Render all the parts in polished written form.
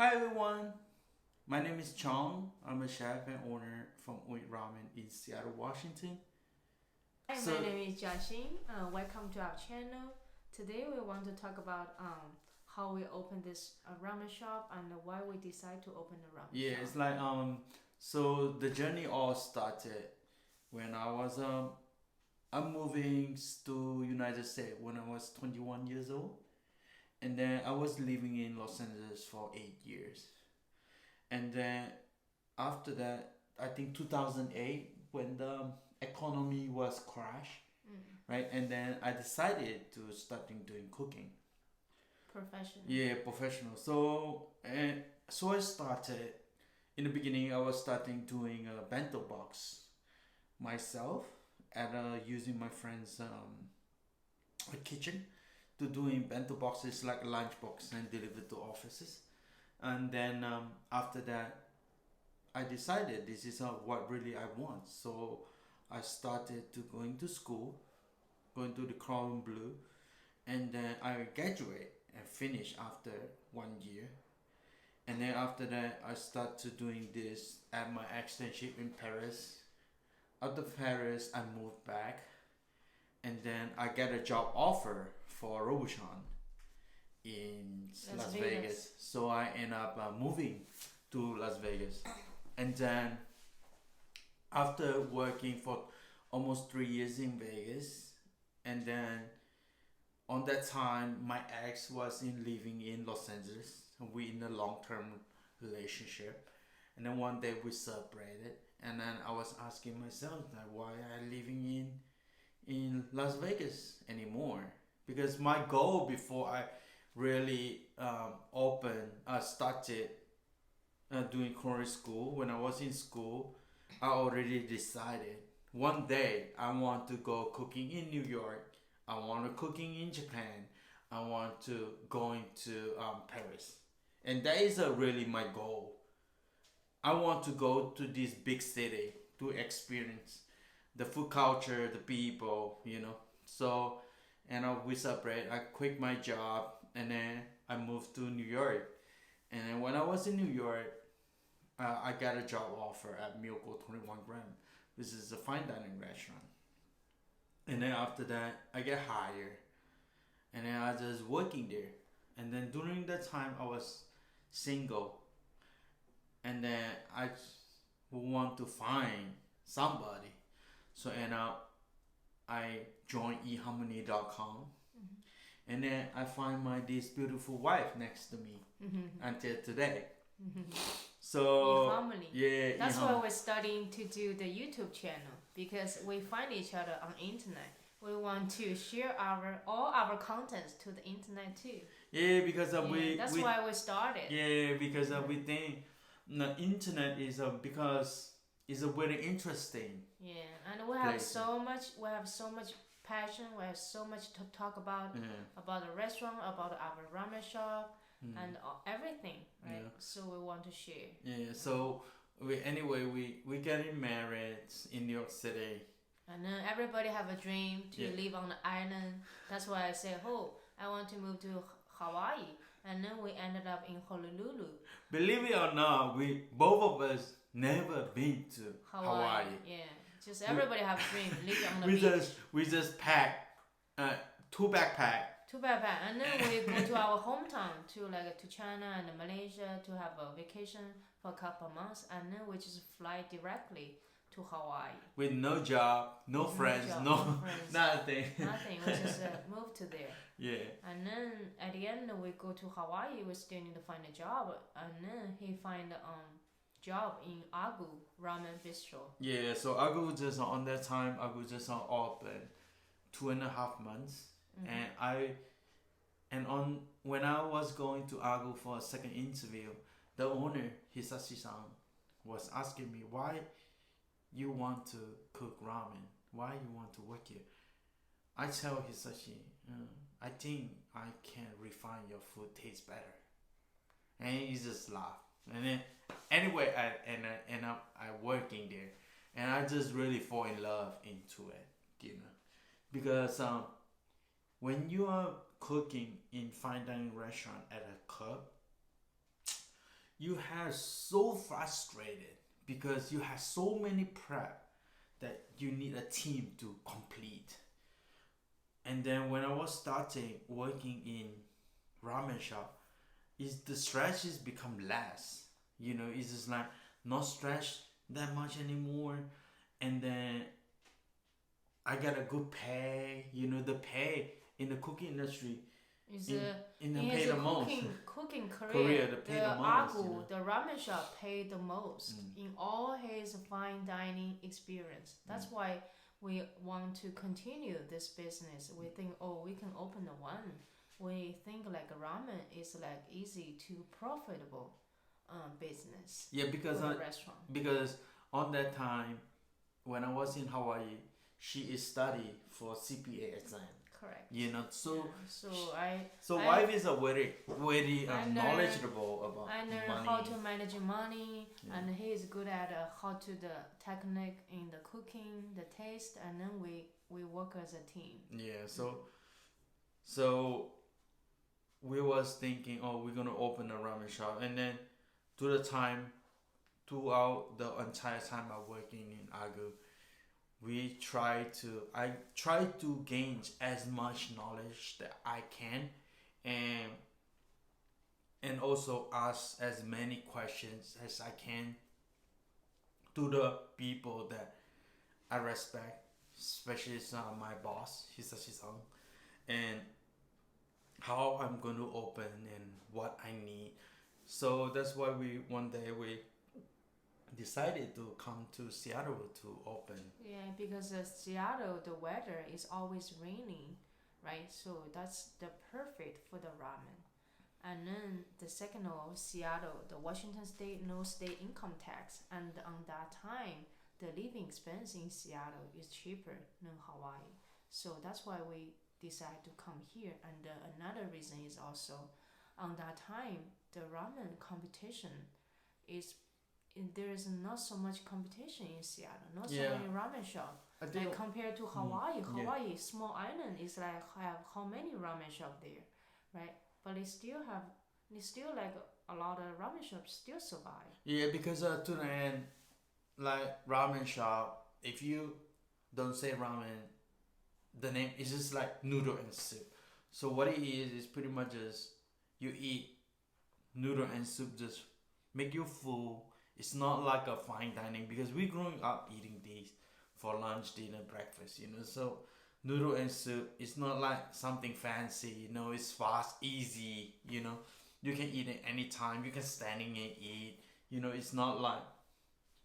Hi everyone, my name is Chong. I'm a chef and owner from Ooink Ramen in Seattle, Washington. Hi, my So, name is Jiaxing. Welcome to our channel. Today we want to talk about how we open this ramen shop and why we decide to open a ramen yeah, shop. it's like so the journey all started when I'm moving to United States when I was 21 years old, and then I was living in Los Angeles for 8 years, and then after that, I think 2008 when the economy was crashed, Mm, right, and then I decided to start doing cooking. professional. Yeah, professional. So I started in the beginning. I was starting doing a bento box myself at using my friend's kitchen to doing bento boxes like lunch box and delivered to offices. And then after that, I decided this is what really I want. So I started to going to school, going to the Crown Blue, and then I graduate and finish after 1 year. And then after that, I start to doing this at my externship in Paris. After Paris, I moved back, and then I get a job offer for Robuchon in Las Las Vegas. Vegas. So I end up moving to Las Vegas, and then after working for almost 3 years in Vegas, and then on that time my ex was in living in Los Angeles. We in a long term relationship, and then one day we separated, and then I was asking myself that why I living in Las Vegas anymore, because my goal before I really started doing culinary school. When I was in school, I already decided one day I want to go cooking in New York. I want to cooking in Japan. I want to going to Paris, and that is really my goal. I want to go to this big city to experience the food culture, the people, So, and we separate. I quit my job, and then I moved to New York. And then when I was in New York, I got a job offer at Miracle 21 Gram. This is a fine dining restaurant. And then after that, I get hired, and then I just working there. And then during that time, I was single, and then I want to find somebody. So and I joined eharmony.com, Mm-hmm. and then I find my this beautiful wife next to me Mm-hmm. until today. Mm-hmm. In So harmony. yeah, That's why we're starting to do the YouTube channel because we find each other on internet. We want to share our all our contents to the internet too. yeah, because Yeah, that's we why we started. yeah, because Yeah. we think the internet is because it's a very interesting Yeah, and we have place. so much. We have so much passion. We have so much to talk Yeah. about the restaurant, about our ramen shop, Mm. and everything, right? Yeah. So we want to share. Yeah. So we getting married in New York City. And then everybody have a dream to Yeah. live on the island. That's why I say, oh, I want to move to Hawaii. And then we ended up in Honolulu, Believe it or not, we both of us never been to Hawaii. Hawaii. Yeah, just We, everybody have a dream, live on the we beach. just pack two backpack. Too bad, and then we go to our hometown to China and Malaysia to have a vacation for a couple of months, and then we just fly directly to Hawaii. With no job, no With friends, job, no friends, nothing. nothing. We just moved to there, Yeah. and then at the end we go to Hawaii. We still need to find a job, and then he find job in Agu Ramen Bistro. Yeah, so I was just on that time. I was just on open 2.5 months, Mm-hmm. and on when I was going to Agu for a second interview, the owner Hisashi-san was asking me why you want to cook ramen, why you want to work here. I tell Hisashi, I think I can refine your food taste better, and he just laughed. And then anyway, I working there, and I just really fall in love into it, because when you are cooking in fine dining restaurant at a club, you have so frustrated because you have so many prep that you need a team to complete. And then when I was starting working in ramen shop, is the stretches become less. It's just like not stretch that much anymore. And then I got a good pay. The pay in the cooking industry Is in in the in pay his the most. cooking career, Korea, the pay the most. Agu, the ramen shop paid the most Mm. in all his fine dining experience. That's why we want to continue this business. We think, oh, we can open the one. We think like ramen is like easy to profitable business Yeah, for the restaurant. because on that time when I was in Hawaii, she is study for CPA exam. Correct. So Yeah. so I wife is a very knowledgeable about I learned money. how to manage money, Yeah. and he is good at how to the technique in the cooking, the taste, and then we work as a team. Yeah, so we was thinking, oh, we're gonna open a ramen shop, and then to the time, throughout the entire time I working in Agu, I try to gain as much knowledge that I can, and also ask as many questions as I can to the people that I respect, especially my boss, Hisashi-san, and how I'm going to open and what I need. So that's why one day we decided to come to Seattle to open. Yeah, because Seattle, the weather is always raining, right? So that's the perfect for the ramen. And then the second of Seattle, the Washington State no state income tax, and on that time, the living expense in Seattle is cheaper than Hawaii. So that's why we decide to come here. And another reason is also, on that time, the ramen competition is there is not so much competition in Seattle, not so many ramen shops. Like compared to Hawaii, Hawaii small island is like have how many ramen shop there, right? But they still like a lot of ramen shops still survive. Yeah, because to the end, like ramen shop, if you don't say ramen, the name is just like noodle and soup. So what it is pretty much just you eat noodle and soup, just make you full. It's not like a fine dining because we growing up eating these for lunch, dinner, breakfast. So noodle and soup, it's not like something fancy. It's fast, easy. You can eat it anytime. You can standing and eat. It's not like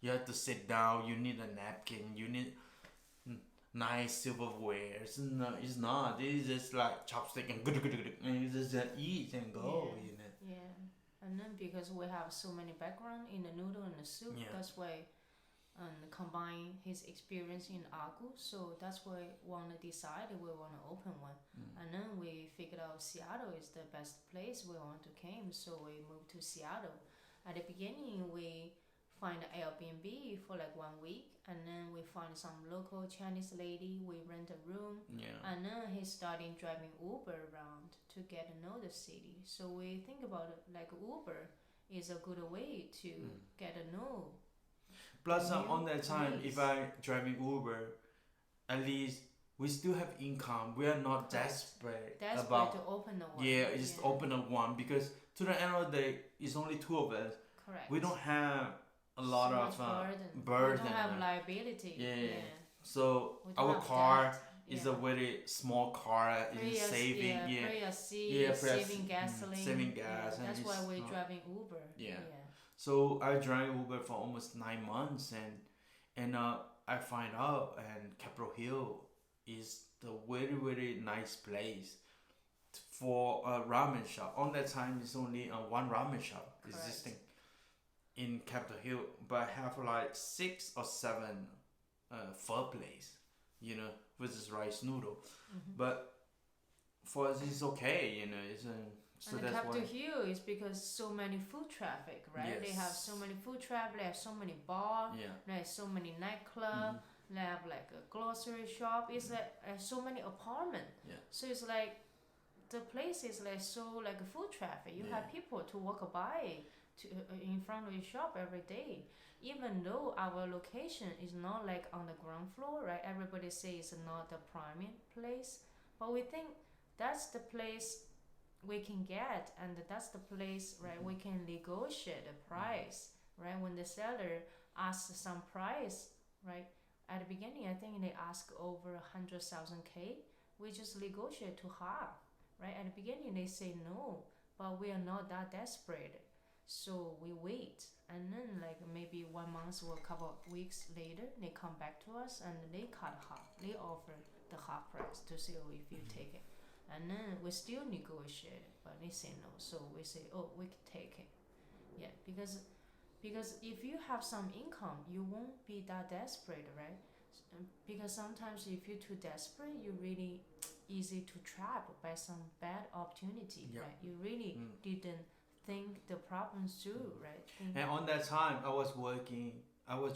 you have to sit down. You need a napkin. You need nice silverware. It's not. It's just like chopstick and you just eat and go. Yeah. And then because we have so many background in the noodle and the soup, that's why combine his experience in Agu. So that's why we want to decide we want to open one. And then we figured out Seattle is the best place we want to came. So we moved to Seattle. At the beginning, we find an Airbnb for like 1 week, and then we find some local Chinese lady. We rent a room, and then he started driving Uber around to get to know the city. So we think about it like Uber is a good way to get to know. Plus, on that time, if I driving Uber, at least we still have income. We are not desperate about to open the one. Just open a one because to the end of the day, it's only two of us. Correct. We don't have a lot of burden. We don't have liability. Yeah. So our car is a very small car. It's saving. Saving gasoline. Saving gas. And that's why we're driving Uber. So I drive Uber for almost 9 months, and I find out, and Capitol Hill is the very very nice place for a ramen shop. On that time, it's only one ramen shop existing in Capitol Hill, but I have like 6 or 7 pho place, with this rice noodle. But for us, it's okay, It's so and that's Capitol why. Hill is because so many food traffic, right? Yes. They have so many food traffic. They have so many bars. They have so many nightclubs. They have like a grocery shop. It's like so many apartments. So it's like the place is like so like food traffic. You have people to walk by in front of your shop every day. Even though our location is not like on the ground floor, right? Everybody says it's not the prime place, but we think that's the place we can get, and that's the place, right? We can negotiate the price, right? When the seller asks some price, right? At the beginning, I think they ask over 100,000 K. We just negotiate to half, right? At the beginning, they say no, but we are not that desperate, so we wait. And then, like maybe 1 month or a couple of weeks later, they come back to us and they cut half. They offer the half price to say, oh, if you take it. And then we still negotiate, but they say no. So we say, oh, we can take it. Yeah, because if you have some income, you won't be that desperate, right? Because sometimes if you're too desperate, you're really easy to trap by some bad opportunity, Yep. right? You really didn't think the problems through, right? And on that time, I was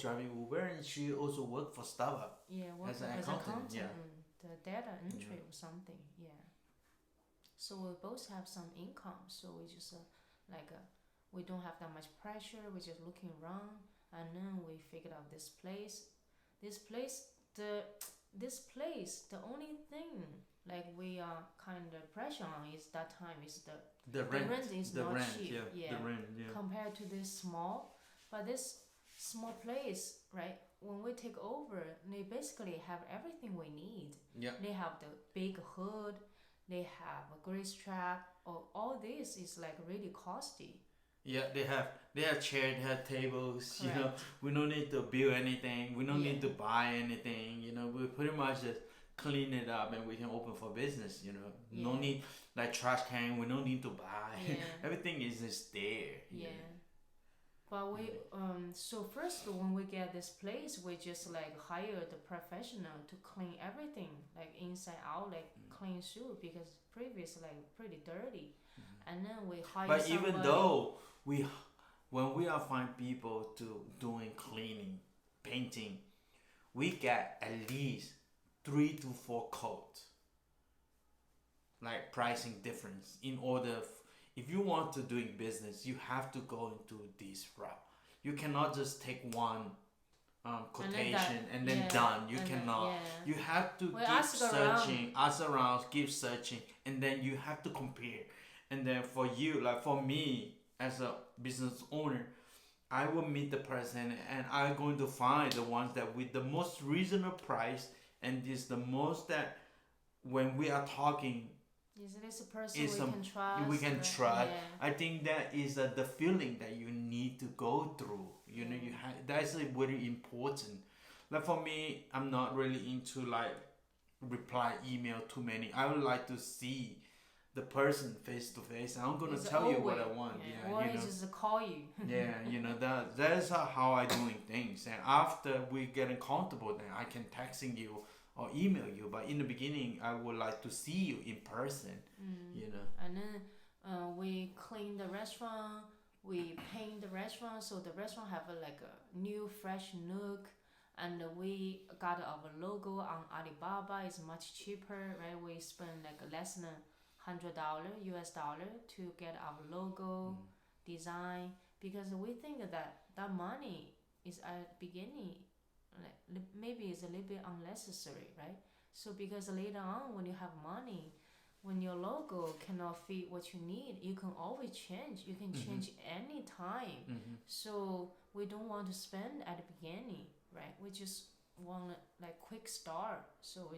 driving Uber, and she also worked for Starbucks. Yeah, as working an as accountant, accountant, the data entry or something, yeah. So we both have some income, so we just we don't have that much pressure. We're just looking around, and then we figured out this place. This place, the only thing like we are kind of pressure on is that time is The rent, is the not rent, cheap, the rent, compared to this small. But this small place, right? When we take over, they basically have everything we need. Yeah. They have the big hood, they have a grease trap. All this is like really costly. Yeah, they have chairs, they have tables. Correct. You know, we don't need to build anything. We don't Yeah. need to buy anything. You know, we pretty much just clean it up and we can open for business. You know, no Yeah. need like trash can. We don't need to buy. Yeah. Everything is just there. Yeah. You know? But we so first when we get this place, we just like hire the professional to clean everything like inside out, like clean through, because previous like pretty dirty. And then we hire But somebody. even though when we are find people to doing cleaning, painting, we get at least 3 to 4 codes, like pricing difference. In order, if you want to doing business, you have to go into this route. You cannot just take one quotation and then done. You cannot. You have to keep searching, ask around, keep searching, and then you have to compare. And then for you, like for me as a business owner, I will meet the person and I'm going to find the ones that with the most reasonable price, and this the most that when we are talking, is this a person we can trust? We can right? trust. Yeah. I think that is the feeling that you need to go through. You know, that's very important. Like for me, I'm not really into like reply email too many. I would like to see the person face to face. I'm gonna tell you what I want. Or he just call you. Yeah, you know that's how I doing things. And after we getting comfortable, then I can texting you or email you. But in the beginning, I would like to see you in person. You know. And then we clean the restaurant. We paint the restaurant, so the restaurant have like a new fresh nook. And we got our logo on Alibaba. It's much cheaper, right? We spend like less than $100 US dollar to get our logo design, because we think that money is at the beginning like maybe it's a little bit unnecessary, right? So because later on when you have money, when your logo cannot fit what you need, you can always change. You can change any time. So we don't want to spend at the beginning, right? We just want like quick start. So we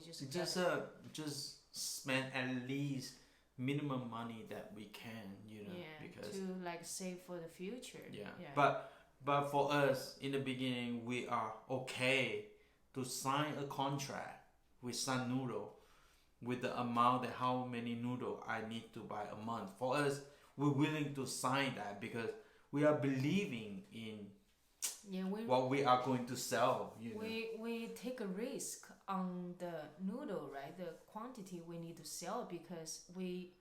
just spend at least minimum money that we can, you know, because to like save for the future. But for us in the beginning, we are okay to sign a contract with Sun Noodle with the amount that how many noodle I need to buy a month. For us, we're willing to sign that because we are believing in what we are going to sell. You know? We take a risk on the noodle, right? The quantity we need to sell, because we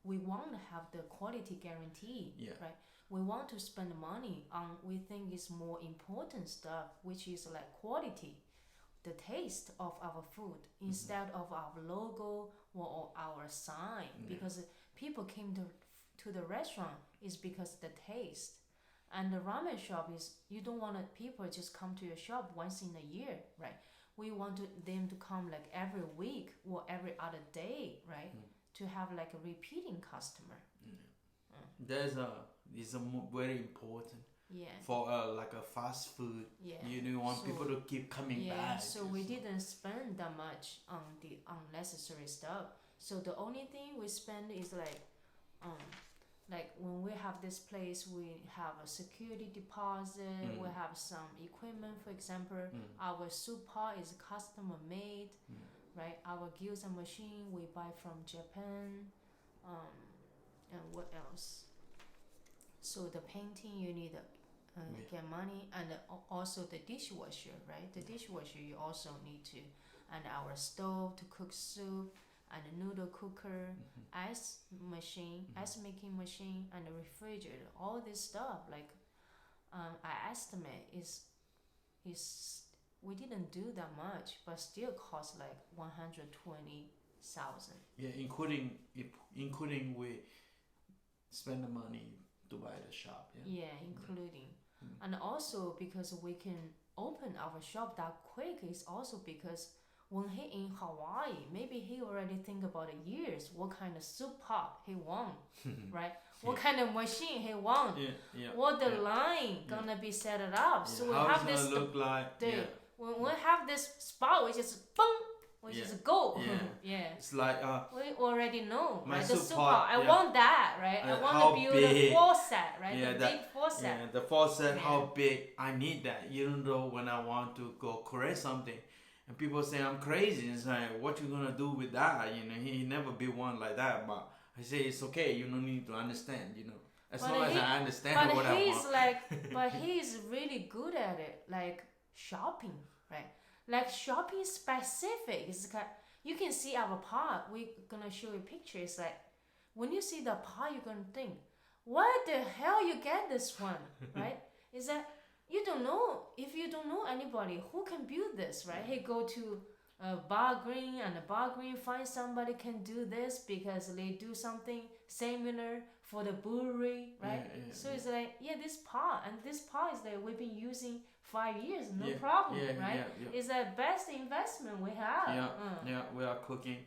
want to have the quality guarantee, right? We want to spend money on we think is more important stuff, which is like quality, the taste of our food instead of our logo or our sign. Because people came to the restaurant is because the taste. And the ramen shop is you don't want people just come to your shop once in a year, right? We want them to come like every week or every other day, right? To have like a repeating customer. There's a very important Yeah. for like a fast food. Yeah. You don't want people to keep coming back. So we didn't spend that much on the unnecessary stuff. So the only thing we spend is like when we have this place, we have a security deposit. We have some equipment. For example, our soup pot is custom made, right? Our gyoza machine we buy from Japan. And what else? So the painting you need get money, and also the dishwasher, right? The dishwasher you also need to, and our stove to cook soup, and a noodle cooker, ice machine, ice making machine, and a refrigerator. All this stuff, like I estimate is we didn't do that much, but still cost like 120,000. Yeah, including we spend the money to buy the shop. Yeah. Yeah, including. And also because we can open our shop that quick is also because when he in Hawaii, maybe he already think about years what kind of soup pot he want, right? What kind of machine he want, what the line gonna be set it up. So we how have it's this gonna look like. when we have this spot, we just boom, we just go. It's like we already know, my right? The soup soup pot, pot, I want that, right? I want to build a faucet, right? Yeah, the big faucet. Yeah, the faucet, how big, I need that. Even though when I want to go create something, and people say I'm crazy, it's like, what you gonna do with that? You know, he never be one like that. But I say it's okay. You don't need to understand. You know, as long as I understand what I want. But he's really good at it, like shopping, right? Like shopping specific. It's like you can see our pot. We're gonna show you pictures. Like when you see the pot, you're gonna think, what the hell you get this one, right? Is that you don't know, if you don't know anybody who can build this, right? He go to a bar green, and a bar green find somebody can do this because they do something similar for the brewery, right? So it's like, this pot, and this pot is like we've been using 5 years, no problem, right? It's the best investment we have. We are cooking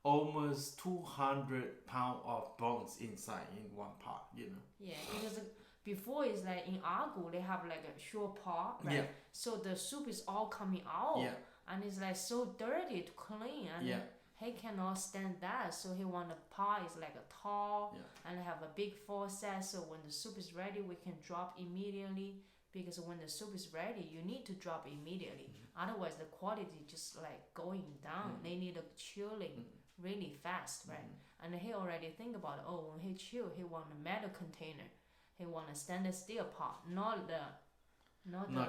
almost 200 pounds of bones inside in one pot, you know. Yeah, because before is like in Agu they have like a short pot, right? So the soup is all coming out, and it's like so dirty to clean, and he cannot stand that, so he want a pot is like a tall and have a big faucet, so when the soup is ready we can drop immediately, because when the soup is ready you need to drop immediately, otherwise the quality just like going down. They need a chilling really fast, right? And he already think about, when he chill he want a metal container, he want a stainless steel pot, not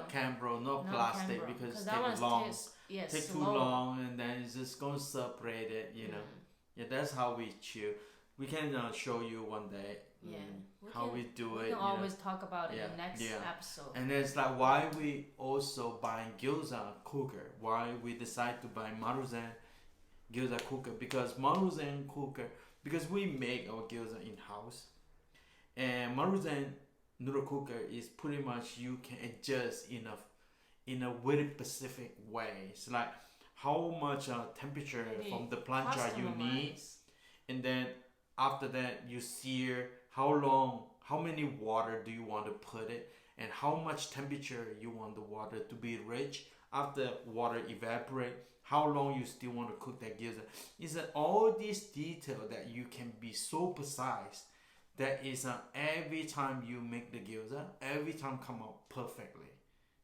Cambro, not plastic, because it takes long. Take too long, and then it's just gonna separate it, you know. Yeah, that's how we chew. We can show you one day how we do it. We can always talk about it in the next episode. And it's like why we also buying gyoza cooker. Why we decide to buy Maruzen gyoza cooker, because Maruzen cooker, because we make our gyoza in house. And Maruzen noodle cooker is pretty much you can adjust in a very specific way. It's like how much temperature from the plancha you need, and then after that you sear how many water do you want to put it, and how much temperature you want the water to be rich. After water evaporate, how long you still want to cook that gyoza. It's all these detail that you can be so precise. That is every time you make the gyoza, every time come out perfectly.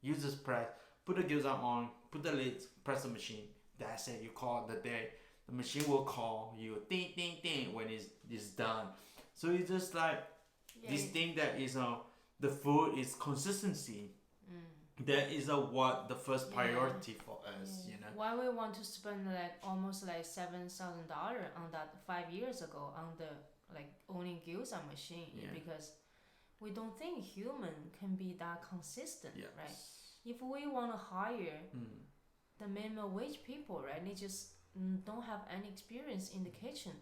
You just put the gyoza on, put the lid, press the machine. That's it. You call it the day. The machine will call you, ding, ding, ding, when it's done. So it's just like this thing that is the food is consistency. That is what the first priority for us, you know. Why we want to spend like almost like $7,000 on that 5 years ago on the like owning gyoza machine, because we don't think human can be that consistent, right? If we want to hire the minimum wage people, right, they just don't have any experience in the kitchen.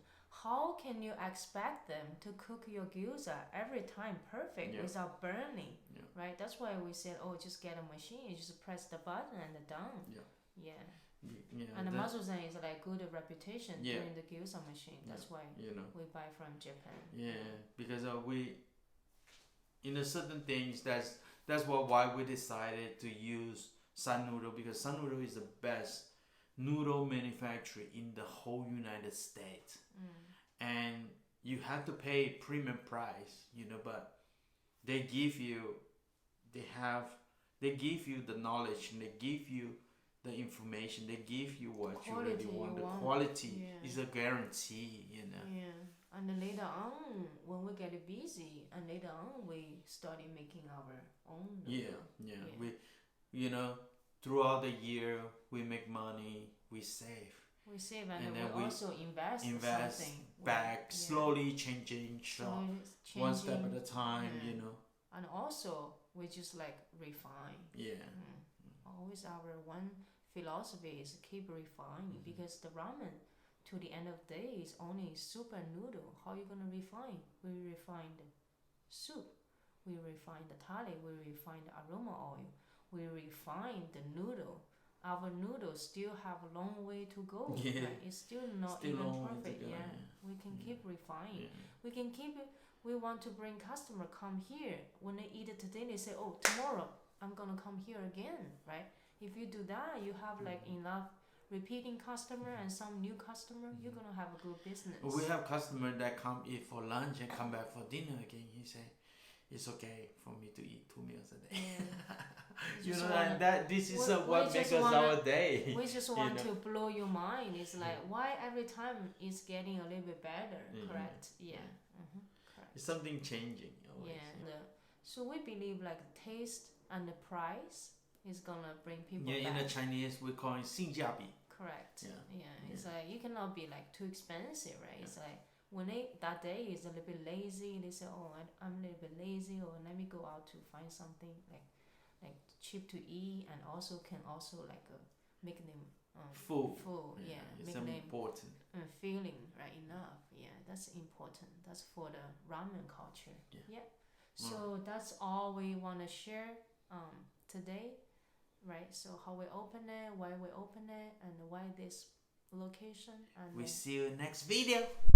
how can you expect them to cook your gyoza every time perfect without burning? Right? That's why we said, oh, just get a machine, you just press the button and done. And the Mazu-zen is like good reputation doing the gyoza machine. That's why we buy from Japan. Because we, in a certain things, that's why we decided to use Sun Noodle, because Sun Noodle is the best noodle manufacturer in the whole United States. And you have to pay premium price, but they give you the knowledge, and they give you the information, they give you what you really want. The quality is a guarantee, And then later on, when we get busy, and later on we started making our own noodle. We throughout the year we make money, we save, and then we also invest something back, slowly changing shop, one step at a time. And also we just like refine. Always our one philosophy is keep refining, because the ramen to the end of the day is only soup and noodle. How are you gonna refine? We refine the soup, we refine the tali, we refine the aroma oil, we refine the noodle. Our noodles still have a long way to go. Right? It's still not even perfect. We can keep refining. We can keep it. We want to bring customer come here. When they eat it today, they say, "Oh, tomorrow I'm gonna come here again." Right? If you do that, you have like enough repeating customer and some new customer. You're gonna have a good business. We have customer that come eat for lunch and come back for dinner again. He say, "It's okay for me to eat 2 meals a day." And that this is what makes us our day. We just want to blow your mind. It's like, why every time it's getting a little bit better, correct? Correct. It's something changing always. So we believe like taste and the price is gonna bring people back. In the Chinese we call it 性价比. Correct. It's like you cannot be like too expensive, right? It's like when that day is a little bit lazy, they say, "Oh, I'm a little bit lazy," or "Let me go out to find something like cheap to eat," and also can like make them full. It's important. Feeling right enough. That's important. That's for the ramen culture. So that's all we want to share today, right? So how we open it, why we open it, and why this location. And we see you next video.